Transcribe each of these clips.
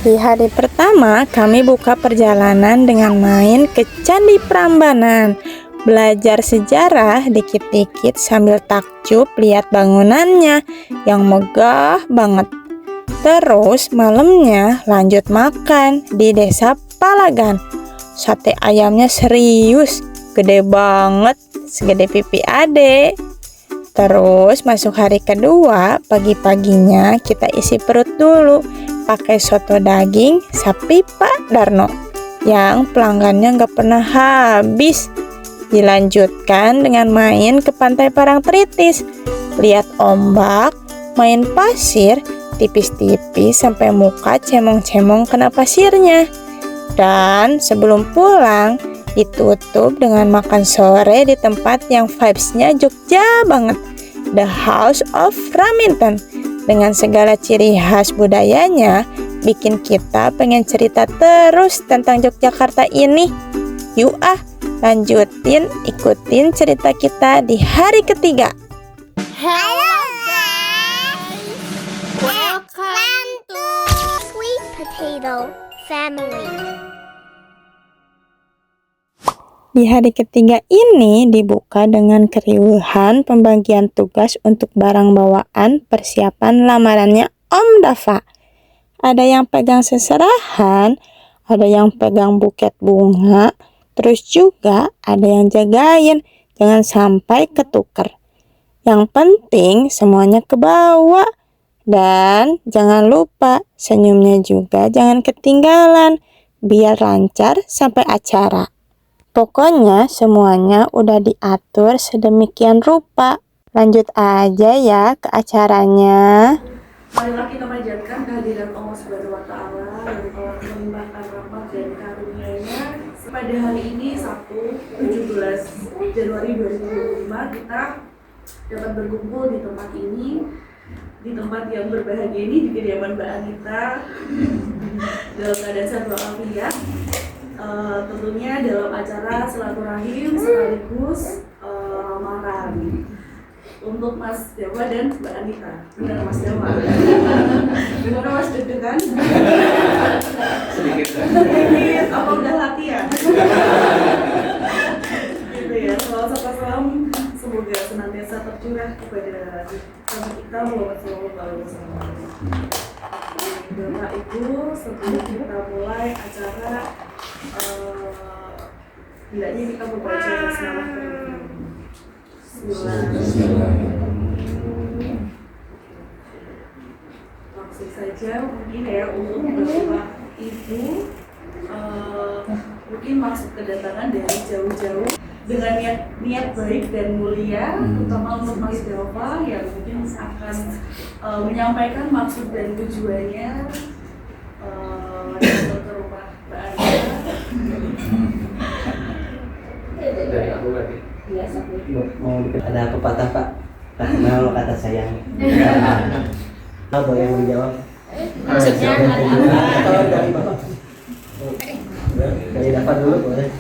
Di hari pertama, kami buka perjalanan dengan main ke Candi Prambanan. Belajar sejarah dikit-dikit sambil takjub lihat bangunannya yang megah banget. Terus malamnya lanjut makan di Desa Palagan. Sate ayamnya serius, gede banget, segede pipi ade. Terus masuk hari kedua, pagi-paginya kita isi perut dulu pakai soto daging sapi Pak Darno yang pelanggannya gak pernah habis. Dilanjutkan dengan main ke Pantai Parangtritis, lihat ombak, main pasir tipis-tipis sampai muka cemong-cemong kena pasirnya. Dan sebelum pulang ditutup dengan makan sore di tempat yang vibes-nya Jogja banget, The House of Raminten. Dengan segala ciri khas budayanya, bikin kita pengen cerita terus tentang Yogyakarta ini. Yuk lanjutin, ikutin cerita kita di hari ketiga. Hello guys, welcome to Sweet Potato Family. Di hari ketiga ini dibuka dengan keriuhan pembagian tugas untuk barang bawaan persiapan lamarannya Om Dava. Ada yang pegang seserahan, ada yang pegang buket bunga, terus juga ada yang jagain jangan sampai ketuker. Yang penting semuanya ke bawah. Dan jangan lupa senyumnya juga jangan ketinggalan biar lancar sampai acara. Pokoknya semuanya udah diatur sedemikian rupa. Lanjut aja ya ke acaranya. Marilah kita panjatkan kehadiran Allah Subhanahu wa Ta'ala yang telah melimpahkan rahmat dan karunia-Nya. Pada hari ini Sabtu 17 Januari 2025 kita dapat berkumpul di tempat ini, di tempat yang berbahagia ini, di kediaman Mbak Anita dalam keadaan sehat walafiat. Tentunya dalam acara silaturahim sekaligus lamaran untuk Mas Dewa dan Mbak Anita. Benar Mas Dewa? Gimana Mas deg-degan? Sedikit. Apa udah latihan? Gitu ya. Salam semoga senantiasa tercurah kepada kita Muhammad sallallahu alaihi wasallam. Bapak Ibu, sebelum kita mulai acara, hendaknya kita membaca basmalah terlebih. Bismillahirrahmanirrahim. Langsung saja mungkin ya untuk Bapak Ibu, mungkin maksud kedatangan dari jauh-jauh dengan niat baik dan mulia, terutama untuk Mas Dewa yang mungkin akan menyampaikan maksud dan tujuannya ke rumah Mbak Anita. Dari aku lagi. Mau ada pepatah Pak, tak kenal kata sayang. Apa yang menjawab? Maksudnya Kalau dari Bapak, dari dapat dulu boleh.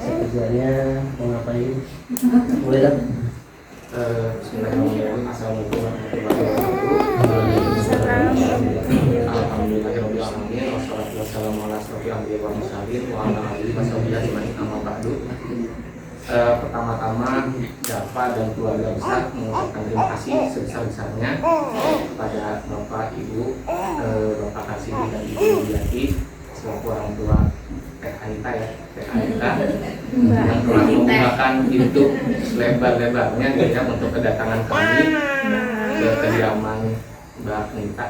Kerjanya mau ngapain? Boleh dah. Bismillahirrahmanirrahim. Assalamualaikum warahmatullahi wabarakatuh. Alhamdulillahirrahmanirrahim. Wassalatu wassalamu ala asyrofil anbiya'i wal mursalin wa ala alihi washabihi ajmain, amma ba'du. Pertama-tama Dava dan keluarga besar mengucapkan terima kasih sebesar-besarnya kepada Bapak Ibu, Bapak Kasidi dan Ibu Yuliati selaku orang tua Teh Anita ya, Teh Anita yang telah membukakan pintu lebar-lebarnya ya untuk kedatangan kami ke kediaman Mbak Anita.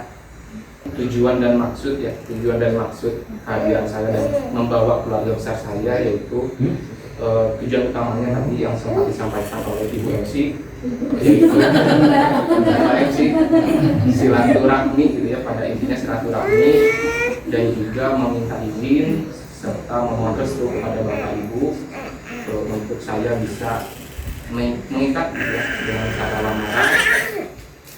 Tujuan dan maksud kehadiran saya dan membawa keluarga besar saya yaitu tujuan utamanya tadi yang sempat disampaikan oleh Ibu MC, yaitu silaturahmi gitu ya, pada intinya silaturahmi dan juga meminta izin serta memohon restu kepada Bapak Ibu untuk saya bisa mengikat ya, dengan cara lamaran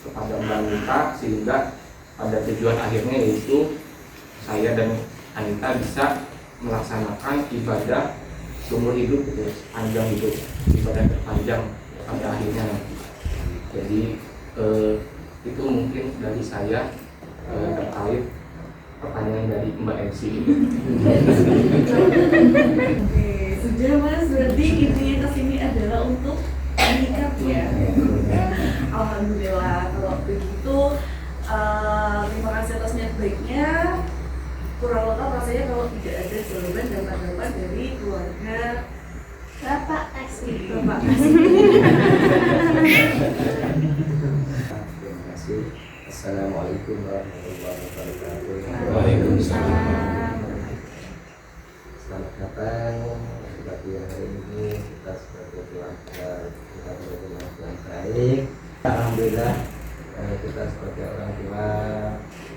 kepada Mbak Anita, sehingga pada tujuan akhirnya yaitu saya dan Anita bisa melaksanakan ibadah seumur hidup gitu, panjang hidup, ibadah terpanjang pada akhirnya. Jadi itu mungkin dari saya terkait pertanyaan dari Mbak Elsi. Oke, sudah Mas, berarti intinya kesini adalah untuk mengikat ya. Alhamdulillah, kalau begitu terima kasih atas niat baiknya. Kurang lengkap rasanya kalau tidak ada jawaban dan tanggapan dari keluarga Bapak kasih. Bapak kasih. Terima kasih. Assalamualaikum warahmatullahi wabarakatuh. Waalaikumsalam. Selamat datang seperti hari ini kita sebagai keluarga kita berkeluarga yang baik. Alhamdulillah kita sebagai orang tua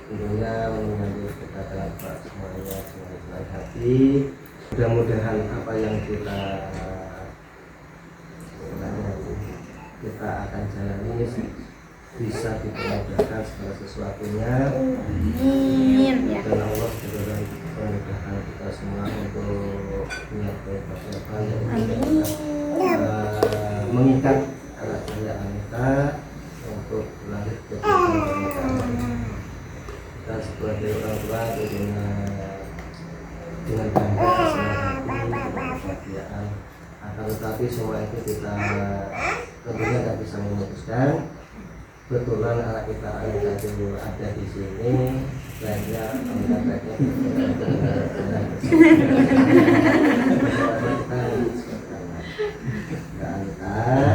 tentunya menyambut kedatangan Pak semuanya dengan senang hati. Mudah-mudahan apa yang kita akan jalani bisa dipermudah segala sesuatunya. Amin ya. Dan Allah juga memudahkan kita semua untuk niat baik apa yang mengikat anak saya Anita untuk lahir ke pernikahan. Kita sebagai orang tua tentunya dengan bangga, senang hati, kebahagiaan. Akan tetapi semua itu kita tentunya tidak bisa memutuskan. Kebetulan anak kita itu ada di sini, baiknya kita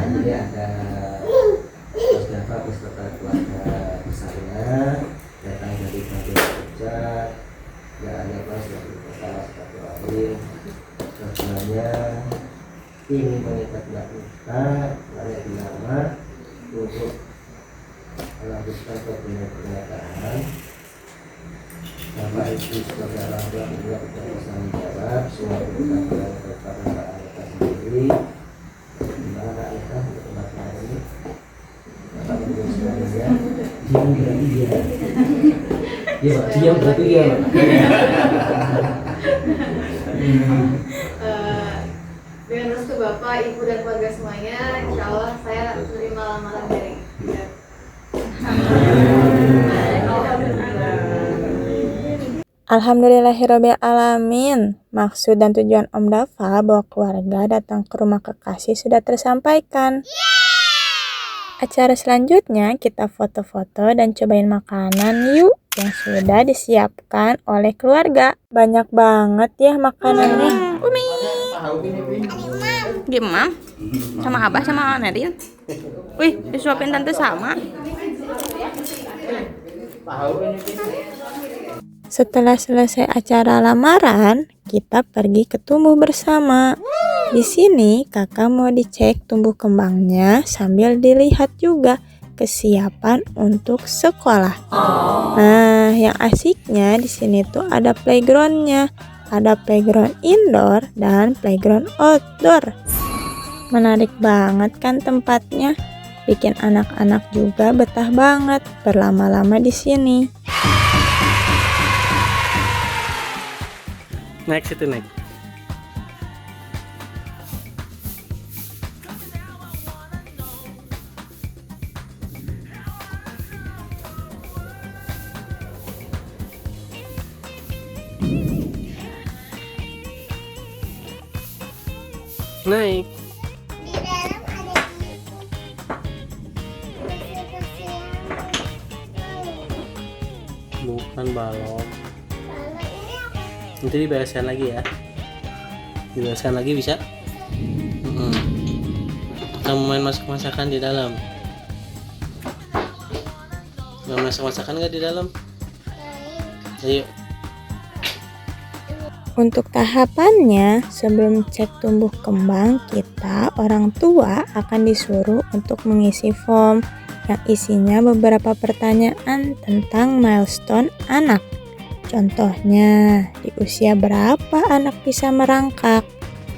ini ada Mas Dava beserta keluarga besarnya datang dari Bandung kerja, ya ada Mas dari kota seperti lain. Sebenarnya ingin mengikat kita, layak nama untuk melanjutkan ke pernikahan. Bapak Ibu sebagai orang tua juga tidak bisa menjawab semua pertanyaan kepada Mbak Anita sendiri. Gimana Kak Anita untuk pembahasan ini? Bapak Ibu semuanya diam berarti iya. Iya Pak, diam berarti iya Pak. Dengan restu Bapak, Ibu, dan keluarga semuanya, insya Allah saya terima lamaran dari Alhamdulillahirabbil alamin. Maksud dan tujuan Om Dava bawa keluarga datang ke rumah kekasih sudah tersampaikan. Acara selanjutnya kita foto-foto dan cobain makanan yuk yang sudah disiapkan oleh keluarga. Banyak banget ya makanannya. Umi. Gimana? Sama Abah sama Nadine. Wih, disuapin tante sama. Setelah selesai acara lamaran, kita pergi ke tumbuh bersama. Di sini kakak mau dicek tumbuh kembangnya sambil dilihat juga kesiapan untuk sekolah. Nah, yang asiknya di sini tuh ada playgroundnya. Ada playground indoor dan playground outdoor. Menarik banget kan tempatnya? Bikin anak-anak juga betah banget berlama-lama di sini. Next itu next. Naik. Di dalam ada Bukan balon. balon ini apa? Nanti dibereskan lagi ya. Dibereskan lagi bisa? Kamu main masak-masakan di dalam? Mau masak-masakan nggak di dalam? Ayo. Untuk tahapannya, sebelum cek tumbuh kembang, kita orang tua akan disuruh untuk mengisi form yang isinya beberapa pertanyaan tentang milestone anak. Contohnya, di usia berapa anak bisa merangkak?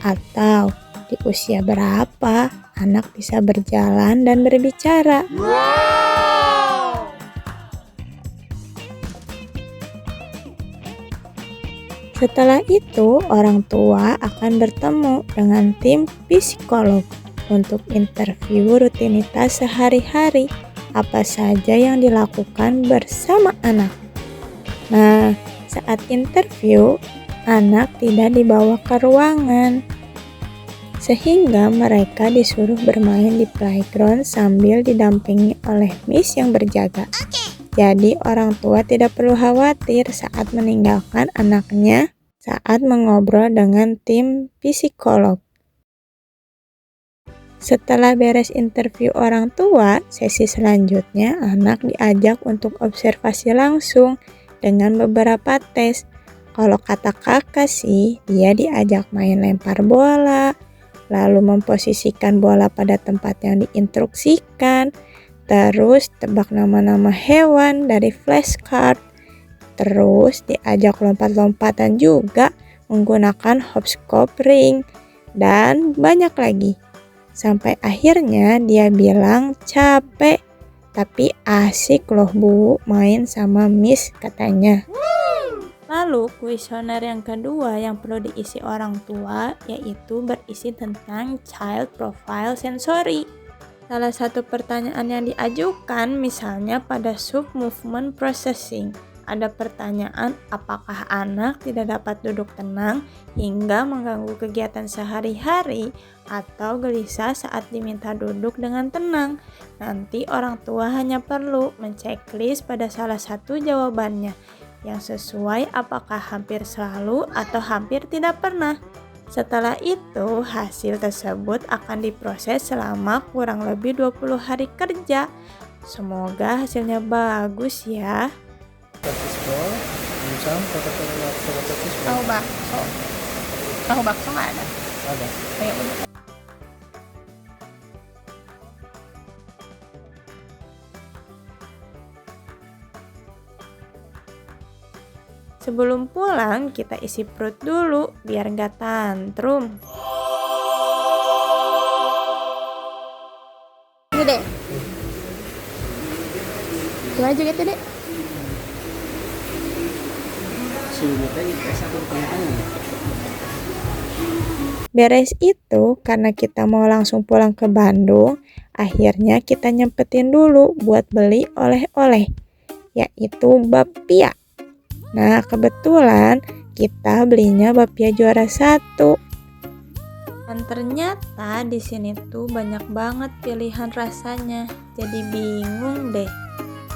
Atau di usia berapa anak bisa berjalan dan berbicara? Setelah itu, orang tua akan bertemu dengan tim psikolog untuk interview rutinitas sehari-hari, apa saja yang dilakukan bersama anak. Nah, Saat interview, anak tidak dibawa ke ruangan, sehingga mereka disuruh bermain di playground sambil didampingi oleh Miss yang berjaga. Jadi orang tua tidak perlu khawatir saat meninggalkan anaknya saat mengobrol dengan tim psikolog. Setelah beres interview orang tua, sesi selanjutnya anak diajak untuk observasi langsung dengan beberapa tes. Kalau kata kakak sih, dia diajak main lempar bola, lalu memposisikan bola pada tempat yang diinstruksikan, terus tebak nama-nama hewan dari flashcard, terus diajak lompat-lompatan juga menggunakan hopscotch ring, dan banyak lagi. Sampai akhirnya dia bilang capek, tapi asik loh Bu main sama Miss katanya. Lalu kuesioner yang kedua yang perlu diisi orang tua yaitu berisi tentang child profile sensory. Salah satu pertanyaan yang diajukan misalnya pada sub movement processing. Ada pertanyaan apakah anak tidak dapat duduk tenang hingga mengganggu kegiatan sehari-hari atau gelisah saat diminta duduk dengan tenang. Nanti orang tua hanya perlu menceklis pada salah satu jawabannya yang sesuai apakah hampir selalu atau hampir tidak pernah. Setelah itu, hasil tersebut akan diproses selama kurang lebih 20 hari kerja. Semoga hasilnya bagus ya. Tahu bakso. Tahu bakso nggak ada? Ada. Ayo udah. Sebelum pulang, kita isi perut dulu biar nggak tantrum. Ini deh. Gimana juga tuh deh? Beres itu, karena kita mau langsung pulang ke Bandung, akhirnya kita nyempetin dulu buat beli oleh-oleh, yaitu bapia. Nah, kebetulan kita belinya bapia juara 1. Dan ternyata di sini tuh banyak banget pilihan rasanya. Jadi bingung deh.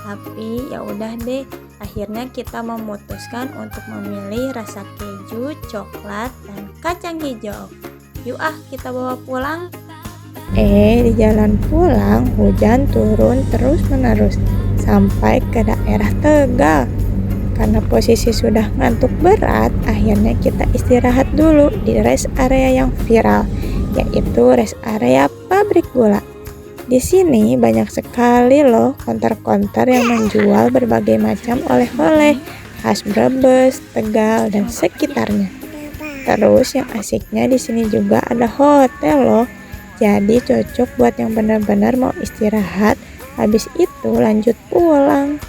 Tapi ya udah deh, akhirnya kita memutuskan untuk memilih rasa keju, coklat, dan kacang hijau. Yuk kita bawa pulang. Di jalan pulang hujan turun terus-menerus sampai ke daerah Tegal. Karena posisi sudah ngantuk berat, akhirnya kita istirahat dulu di rest area yang viral, yaitu rest area pabrik gula. Di sini banyak sekali loh konter-konter yang menjual berbagai macam oleh-oleh khas Brebes, Tegal, dan sekitarnya. Terus yang asiknya di sini juga ada hotel loh. Jadi cocok buat yang benar-benar mau istirahat, habis itu lanjut pulang.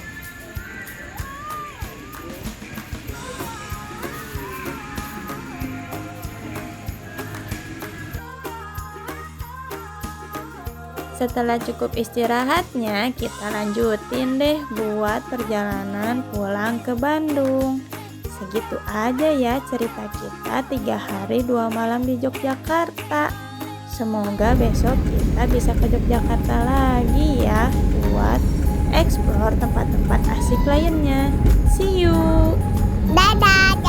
Setelah cukup istirahatnya, kita lanjutin deh buat perjalanan pulang ke Bandung. Segitu aja ya cerita kita 3 hari 2 malam di Yogyakarta. Semoga besok kita bisa ke Yogyakarta lagi ya buat explore tempat-tempat asik lainnya. See you! Dadah.